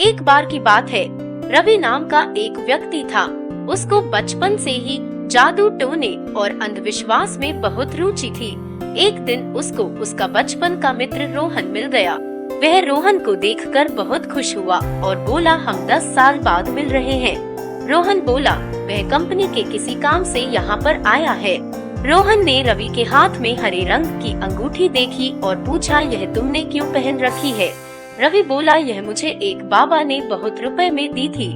एक बार की बात है, रवि नाम का एक व्यक्ति था। उसको बचपन से ही जादू टोने और अंधविश्वास में बहुत रुचि थी। एक दिन उसको उसका बचपन का मित्र रोहन मिल गया। वह रोहन को देखकर बहुत खुश हुआ और बोला, हम 10 साल बाद मिल रहे हैं। रोहन बोला, वह कंपनी के किसी काम से यहाँ पर आया है। रोहन ने रवि के हाथ में हरे रंग की अंगूठी देखी और पूछा, यह तुमने क्यों पहन रखी है? रवि बोला, यह मुझे एक बाबा ने बहुत रुपए में दी थी।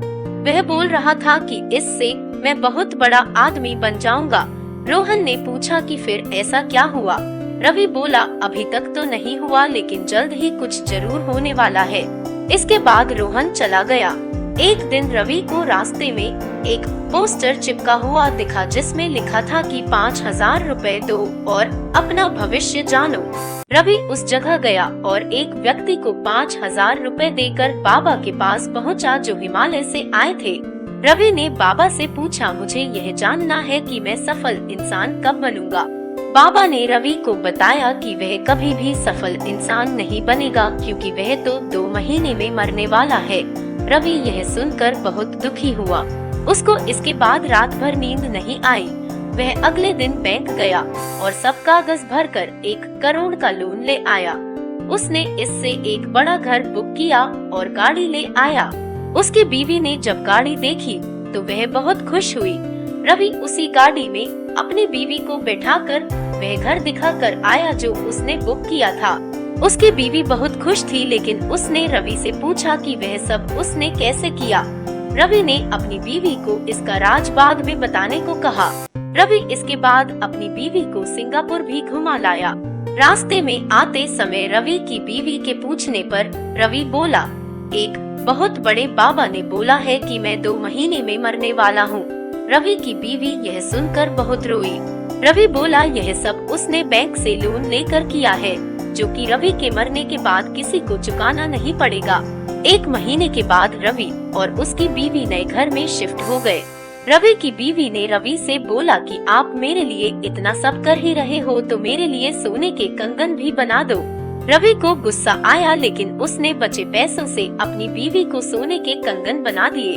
वह बोल रहा था कि इससे मैं बहुत बड़ा आदमी बन जाऊंगा। रोहन ने पूछा कि फिर ऐसा क्या हुआ? रवि बोला, अभी तक तो नहीं हुआ, लेकिन जल्द ही कुछ जरूर होने वाला है। इसके बाद रोहन चला गया। एक दिन रवि को रास्ते में एक पोस्टर चिपका हुआ दिखा, जिसमें लिखा था कि 5000 रुपए दो और अपना भविष्य जानो। रवि उस जगह गया और एक व्यक्ति को 5000 रुपए देकर बाबा के पास पहुंचा, जो हिमालय से आए थे। रवि ने बाबा से पूछा, मुझे यह जानना है कि मैं सफल इंसान कब बनूंगा। बाबा ने रवि को बताया कि वह कभी भी सफल इंसान नहीं बनेगा, क्योंकि वह तो 2 महीने में मरने वाला है। रवि यह सुनकर बहुत दुखी हुआ। उसको इसके बाद रात भर नींद नहीं आई। वह अगले दिन बैंक गया और सब कागज भरकर 1 करोड़ का लोन ले आया। उसने इससे एक बड़ा घर बुक किया और गाड़ी ले आया। उसकी बीवी ने जब गाड़ी देखी तो वह बहुत खुश हुई। रवि उसी गाड़ी में अपनी बीवी को बैठाकर वह घर दिखाकर आया जो उसने बुक किया था। उसकी बीवी बहुत खुश थी, लेकिन उसने रवि से पूछा कि वह सब उसने कैसे किया। रवि ने अपनी बीवी को इसका राज बाद में बताने को कहा। रवि इसके बाद अपनी बीवी को सिंगापुर भी घुमा लाया। रास्ते में आते समय रवि की बीवी के पूछने पर रवि बोला, एक बहुत बड़े बाबा ने बोला है कि मैं 2 महीने में मरने वाला हूँ। रवि की बीवी यह सुनकर बहुत रोई। रवि बोला, यह सब उसने बैंक से लोन लेकर किया है, जो कि रवि के मरने के बाद किसी को चुकाना नहीं पड़ेगा। 1 महीने के बाद रवि और उसकी बीवी नए घर में शिफ्ट हो गए। रवि की बीवी ने रवि से बोला कि आप मेरे लिए इतना सब कर ही रहे हो, तो मेरे लिए सोने के कंगन भी बना दो। रवि को गुस्सा आया, लेकिन उसने बचे पैसों से अपनी बीवी को सोने के कंगन बना दिए।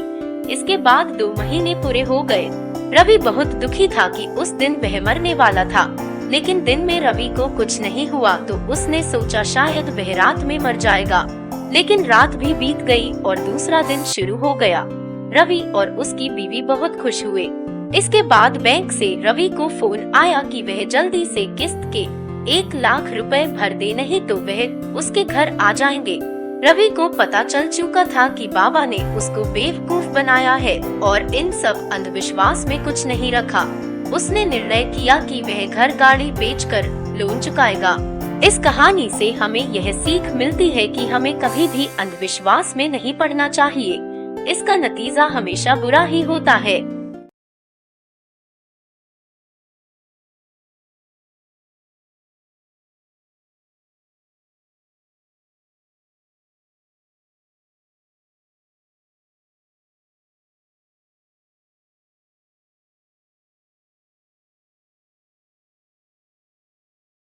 इसके बाद 2 महीने पूरे हो गए। रवि बहुत दुखी था कि उस दिन वह मरने वाला था, लेकिन दिन में रवि को कुछ नहीं हुआ, तो उसने सोचा शायद वह रात में मर जाएगा। लेकिन रात भी बीत गई और दूसरा दिन शुरू हो गया। रवि और उसकी बीवी बहुत खुश हुए। इसके बाद बैंक से रवि को फोन आया कि वह जल्दी से किस्त के 1 लाख रुपए भर दे, नहीं तो वह उसके घर आ जाएंगे। रवि को पता चल चुका था कि बाबा ने उसको बेवकूफ बनाया है और इन सब अंधविश्वास में कुछ नहीं रखा। उसने निर्णय किया कि वह घर गाड़ी बेचकर लोन चुकाएगा। इस कहानी से हमें यह सीख मिलती है कि हमें कभी भी अंधविश्वास में नहीं पड़ना चाहिए। इसका नतीजा हमेशा बुरा ही होता है।